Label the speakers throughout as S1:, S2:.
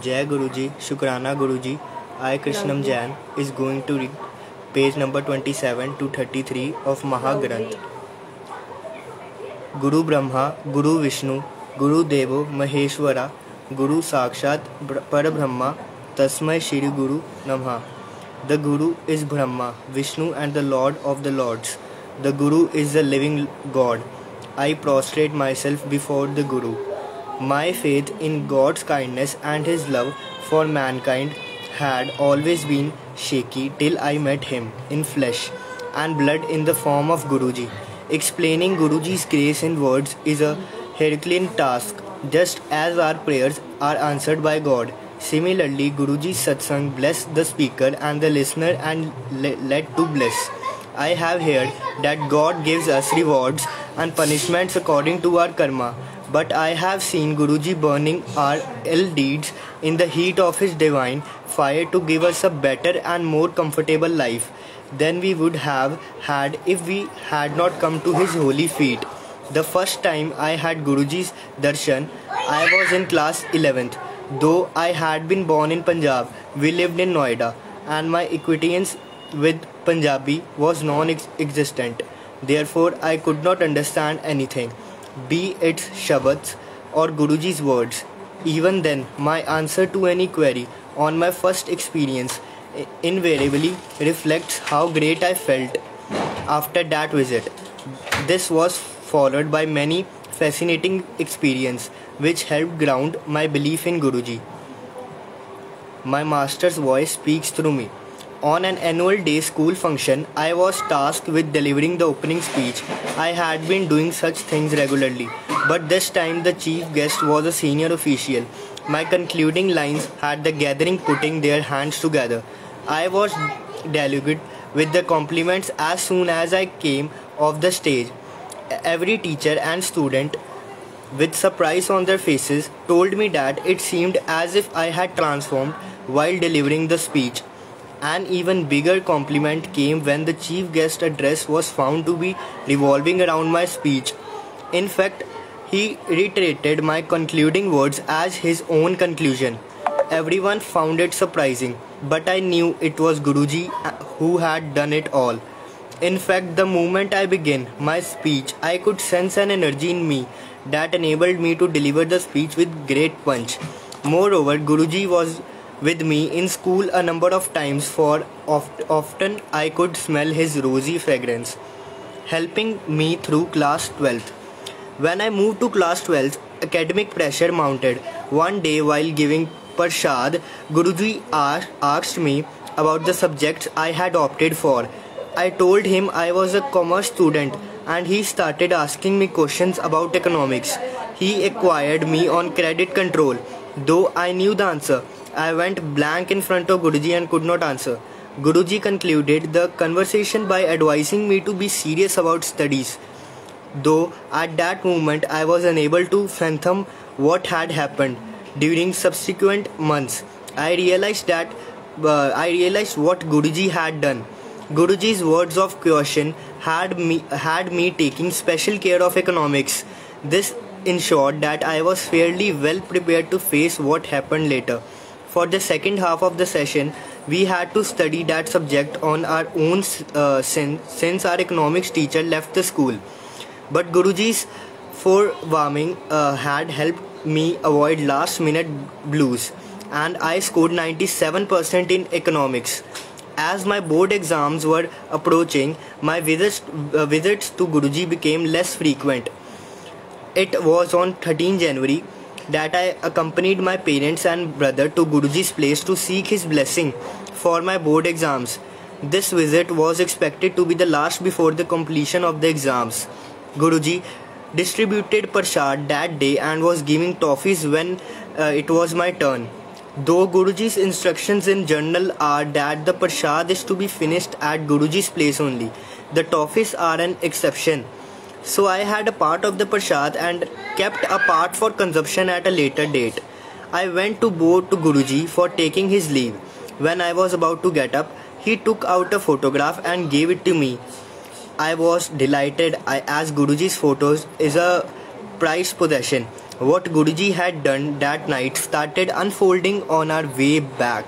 S1: Jai Guruji, Shukrana Guruji. I, Krishnam Jain, is going to read page number 27 to 33 of Mahagranth. Guru Brahma, Guru Vishnu, Guru Devo Maheshwara, Guru Sakshat Parabrahma, Tasmai Shri Guru Namah. The Guru is Brahma, Vishnu and the Lord of the Lords. The Guru is the living God. I prostrate myself before the Guru. My faith in God's kindness and His love for mankind had always been shaky till I met Him in flesh and blood in the form of Guruji. Explaining Guruji's grace in words is a Herculean task, just as our prayers are answered by God. Similarly, Guruji's satsang bless the speaker and the listener and led to bliss. I have heard that God gives us rewards and punishments according to our karma, but I have seen Guruji burning our ill deeds in the heat of His divine fire to give us a better and more comfortable life than we would have had if we had not come to His holy feet. The first time I had Guruji's darshan, I was in class 11th. Though I had been born in Punjab, we lived in Noida, and my acquaintance with Punjabi was non-existent. Therefore, I could not understand anything, be it Shabads or Guruji's words. Even then, my answer to any query on my first experience invariably reflects how great I felt after that visit. This was followed by many fascinating experiences which helped ground my belief in Guruji. My master's voice speaks through me. On an annual day school function, I was tasked with delivering the opening speech. I had been doing such things regularly, but this time the chief guest was a senior official. My concluding lines had the gathering putting their hands together. I was deluged with the compliments as soon as I came off the stage. Every teacher and student, with surprise on their faces, told me that it seemed as if I had transformed while delivering the speech. An even bigger compliment came when the chief guest address was found to be revolving around my speech. In fact, he reiterated my concluding words as his own conclusion. Everyone found it surprising, but I knew it was Guruji who had done it all. In fact, the moment I began my speech, I could sense an energy in me that enabled me to deliver the speech with great punch. Moreover, Guruji was with me in school a number of times, for often I could smell his rosy fragrance, helping me through class 12th. When I moved to class 12th, academic pressure mounted. One day while giving Parshad, Guruji asked me about the subjects I had opted for. I told him I was a commerce student, and he started asking me questions about economics. He acquired me on credit control. Though I knew the answer, I went blank in front of Guruji and could not answer. Guruji concluded the conversation by advising me to be serious about studies. Though at that moment I was unable to fathom what had happened. During subsequent months, I realized what Guruji had done. Guruji's words of caution had me taking special care of economics. This ensured that I was fairly well prepared to face what happened later. For the second half of the session, we had to study that subject on our own since our economics teacher left the school. But Guruji's forewarning had helped me avoid last-minute blues, and I scored 97% in economics. As my board exams were approaching, my visits to Guruji became less frequent. It was on 13 January that I accompanied my parents and brother to Guruji's place to seek his blessing for my board exams. This visit was expected to be the last before the completion of the exams. Guruji distributed Prasad that day and was giving toffees when it was my turn. Though Guruji's instructions in journal are that the Prasad is to be finished at Guruji's place only, the toffees are an exception. So I had a part of the Prasad and kept a part for consumption at a later date. I went to bow to Guruji for taking his leave. When I was about to get up, he took out a photograph and gave it to me. I was delighted as Guruji's photos is a prized possession. What Guruji had done that night started unfolding on our way back.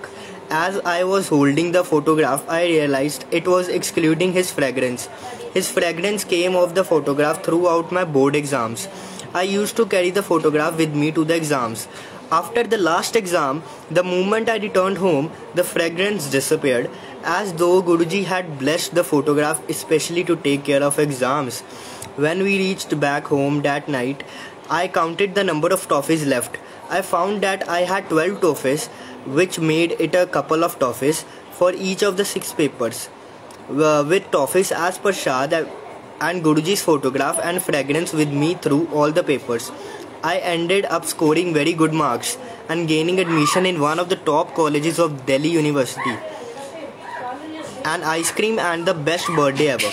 S1: As I was holding the photograph, I realized it was excluding his fragrance. His fragrance came off the photograph throughout my board exams. I used to carry the photograph with me to the exams. After the last exam, the moment I returned home, the fragrance disappeared, as though Guruji had blessed the photograph especially to take care of exams. When we reached back home that night, I counted the number of toffees left. I found that I had 12 toffees, which made it a couple of toffees for each of the 6 papers. With toffees as prasad and Guruji's photograph and fragrance with me through all the papers, I ended up scoring very good marks and gaining admission in one of the top colleges of Delhi University. An ice cream and the best birthday ever.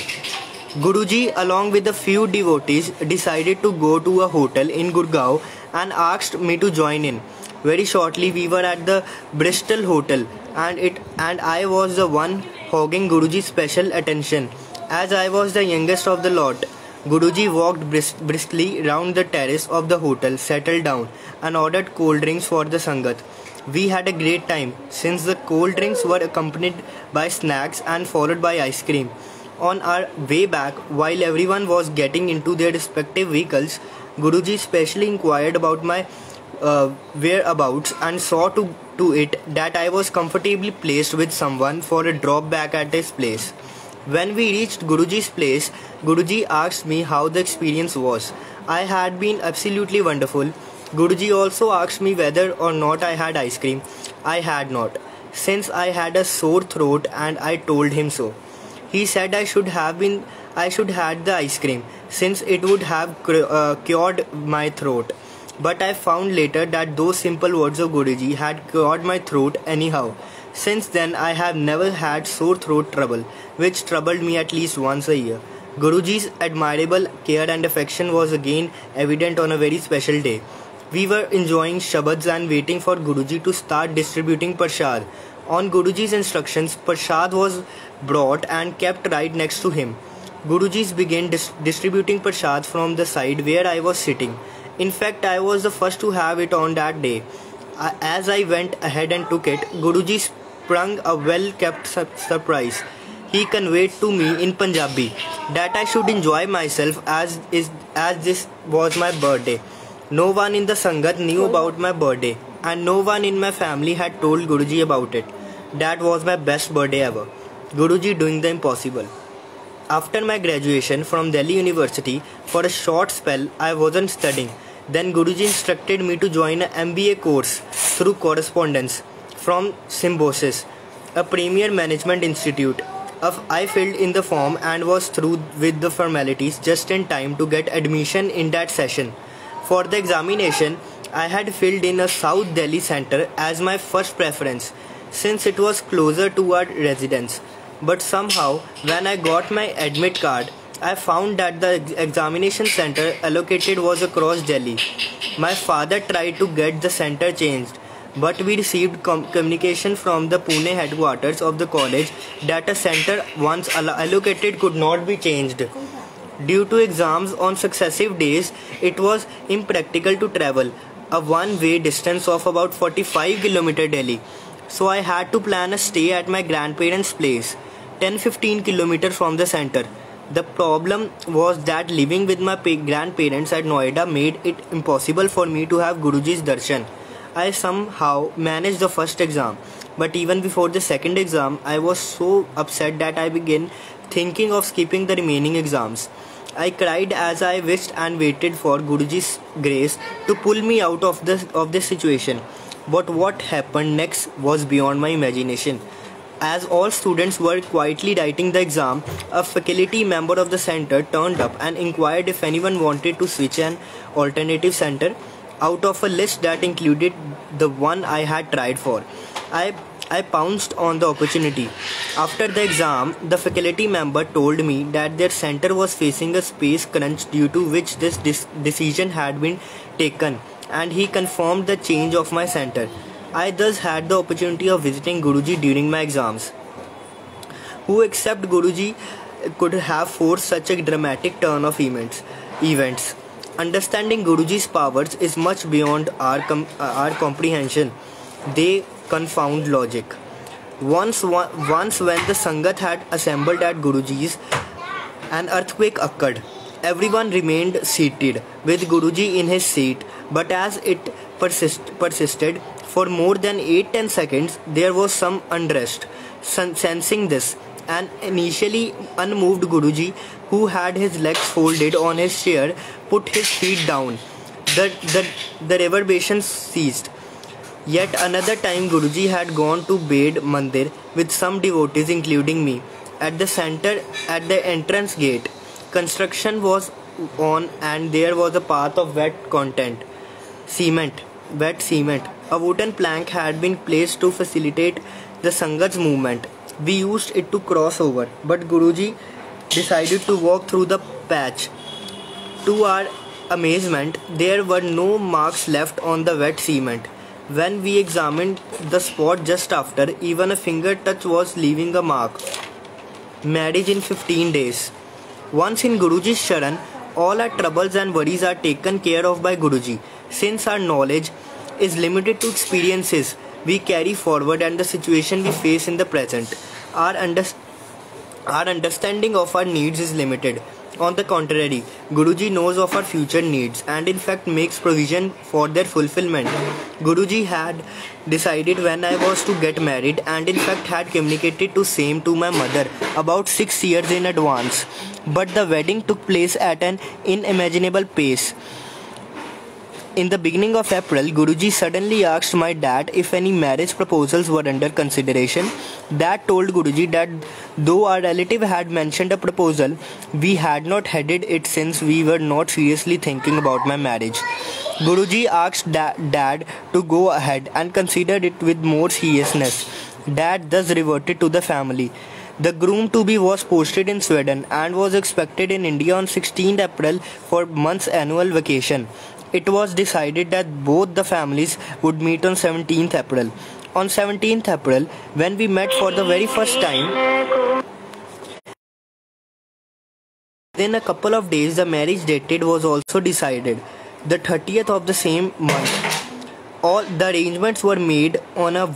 S1: Guruji, along with a few devotees, decided to go to a hotel in Gurgaon and asked me to join in. Very shortly, we were at the Bristol Hotel, and I was the one hogging Guruji's special attention, as I was the youngest of the lot. Guruji walked briskly round the terrace of the hotel, settled down, and ordered cold drinks for the Sangat. We had a great time, since the cold drinks were accompanied by snacks and followed by ice cream. On our way back, while everyone was getting into their respective vehicles, Guruji specially inquired about my whereabouts and saw to it that I was comfortably placed with someone for a drop back at his place. When we reached Guruji's place, Guruji asked me how the experience was. I had been absolutely wonderful. Guruji also asked me whether or not I had ice cream. I had not, since I had a sore throat, and I told him so. He said I should had the ice cream, since it would have cured my throat. But I found later that those simple words of Guruji had cured my throat anyhow. Since then, I have never had sore throat trouble, which troubled me at least once a year. Guruji's admirable care and affection was again evident on a very special day. We were enjoying Shabads and waiting for Guruji to start distributing Prasad. On Guruji's instructions, Prasad was brought and kept right next to him. Guruji began distributing Prasad from the side where I was sitting. In fact, I was the first to have it on that day. As I went ahead and took it, Guruji sprung a well-kept surprise. He conveyed to me in Punjabi that I should enjoy myself as this was my birthday. No one in the Sangat knew about my birthday, and no one in my family had told Guruji about it. That was my best birthday ever. Guruji doing the impossible. After my graduation from Delhi University, for a short spell I wasn't studying. Then Guruji instructed me to join an MBA course through correspondence from Symbiosis, a premier management institute. I filled in the form and was through with the formalities just in time to get admission in that session. For the examination, I had filled in a South Delhi center as my first preference, since it was closer to our residence. But somehow, when I got my admit card, I found that the examination center allocated was across Delhi. My father tried to get the center changed, but we received communication from the Pune headquarters of the college that a center once allocated could not be changed. Due to exams on successive days, it was impractical to travel a one-way distance of about 45 km Delhi. So I had to plan a stay at my grandparents' place, 10-15 km from the center. The problem was that living with my grandparents at Noida made it impossible for me to have Guruji's darshan. I somehow managed the first exam, but even before the second exam, I was so upset that I began thinking of skipping the remaining exams. I cried as I wished and waited for Guruji's grace to pull me out of this situation. But what happened next was beyond my imagination. As all students were quietly writing the exam, a faculty member of the center turned up and inquired if anyone wanted to switch an alternative center out of a list that included the one I had tried for. I pounced on the opportunity. After the exam, the faculty member told me that their center was facing a space crunch due to which this decision had been taken, and he confirmed the change of my center. I thus had the opportunity of visiting Guruji during my exams. Who except Guruji could have forced such a dramatic turn of events? Understanding Guruji's powers is much beyond our comprehension. They confound logic. Once when the Sangat had assembled at Guruji's, an earthquake occurred. Everyone remained seated, with Guruji in his seat, but as it persisted for more than 8-10 seconds, there was some unrest. Sensing this, an initially unmoved Guruji, who had his legs folded on his chair, put his feet down. The reverberation ceased. Yet another time Guruji had gone to Bed Mandir with some devotees including me. At the entrance gate, construction was on and there was a path of wet cement. A wooden plank had been placed to facilitate the Sangat's movement. We used it to cross over, but Guruji decided to walk through the patch. To our amazement, there were no marks left on the wet cement. When we examined the spot just after, even a finger touch was leaving a mark. Marriage in 15 days. Once in Guruji's Sharan, all our troubles and worries are taken care of by Guruji. Since our knowledge is limited to experiences we carry forward and the situation we face in the present, our understanding of our needs is limited. On the contrary, Guruji knows of our future needs and in fact makes provision for their fulfillment. Guruji had decided when I was to get married and in fact had communicated to same to my mother about 6 years in advance. But the wedding took place at an unimaginable pace. In the beginning of April, Guruji suddenly asked my dad if any marriage proposals were under consideration. Dad told Guruji that though our relative had mentioned a proposal, we had not headed it since we were not seriously thinking about my marriage. Guruji asked Dad to go ahead and consider it with more seriousness. Dad thus reverted to the family. The groom-to-be was posted in Sweden and was expected in India on 16th April for month's annual vacation. It was decided that both the families would meet on 17th April. On 17th April, when we met for the very first time, within a couple of days the marriage date was also decided, the 30th of the same month. All the arrangements were made on a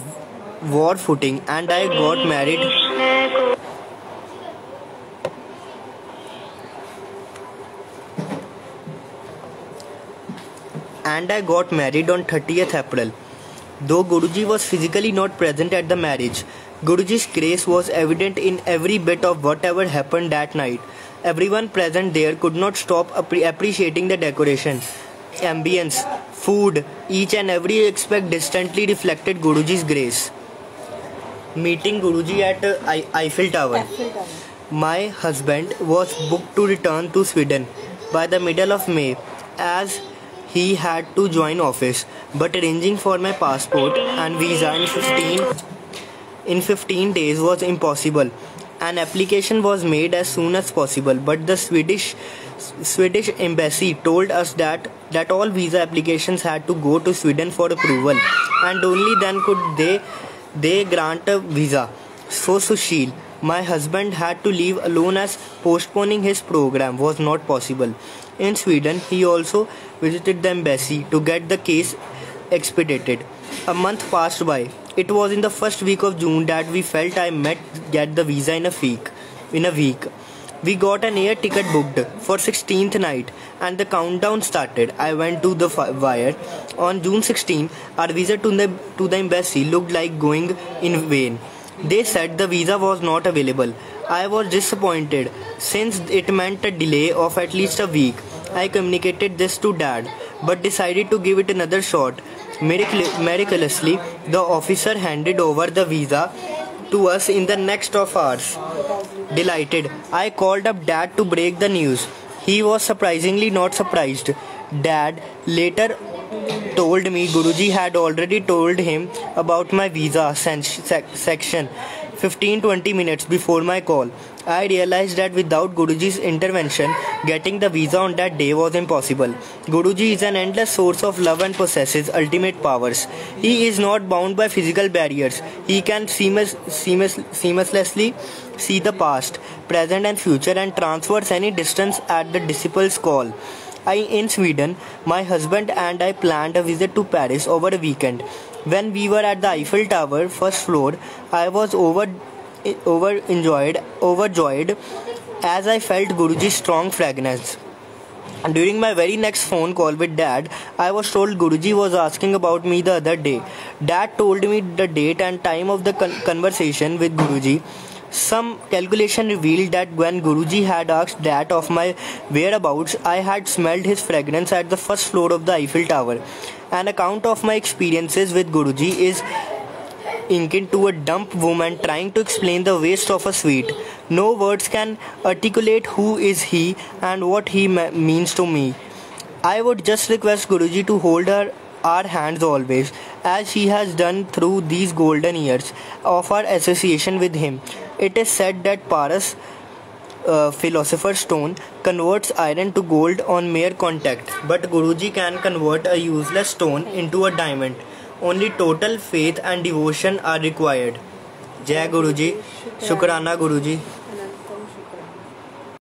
S1: war footing and I got married. And I got married on 30th April. Though Guruji was physically not present at the marriage, Guruji's grace was evident in every bit of whatever happened that night. Everyone present there could not stop appreciating the decoration, ambience, food. Each and every aspect distantly reflected Guruji's grace. Meeting Guruji at Eiffel Tower. My husband was booked to return to Sweden by the middle of May, as he had to join office, but arranging for my passport and visa in 15 days was impossible. An application was made as soon as possible, but the Swedish embassy told us that all visa applications had to go to Sweden for approval, and only then could they grant a visa. So Sushil, my husband, had to leave alone as postponing his program was not possible. In Sweden, he also visited the embassy to get the case expedited. A month passed by. It was in the first week of June that we felt I might get the visa in a week. We got an air ticket booked for 16th night and the countdown started. I went to the wire. On June 16, our visa to the embassy looked like going in vain. They said the visa was not available. I was disappointed since it meant a delay of at least a week. I communicated this to Dad, but decided to give it another shot. Miraculously, the officer handed over the visa to us in the next of hours. Delighted, I called up Dad to break the news. He was surprisingly not surprised. Dad later told me Guruji had already told him about my visa section 15-20 minutes before my call. I realized that without Guruji's intervention, getting the visa on that day was impossible. Guruji is an endless source of love and possesses ultimate powers. He is not bound by physical barriers. He can seamlessly see the past, present and future and transverse any distance at the disciple's call. In Sweden, my husband and I planned a visit to Paris over a weekend. When we were at the Eiffel Tower, first floor, I was overjoyed as I felt Guruji's strong fragrance. During my very next phone call with Dad, I was told Guruji was asking about me the other day. Dad told me the date and time of the conversation with Guruji. Some calculation revealed that when Guruji had asked Dad of my whereabouts, I had smelled his fragrance at the first floor of the Eiffel Tower. An account of my experiences with Guruji is akin to a dumb woman trying to explain the waste of a sweet. No words can articulate who is he and what he means to me. I would just request Guruji to hold our hands always, as he has done through these golden years of our association with him. It is said that Paras, philosopher's stone, converts iron to gold on mere contact, but Guruji can convert a useless stone into a diamond. Only total faith and devotion are required. Jai Guruji, Shukrana Guruji.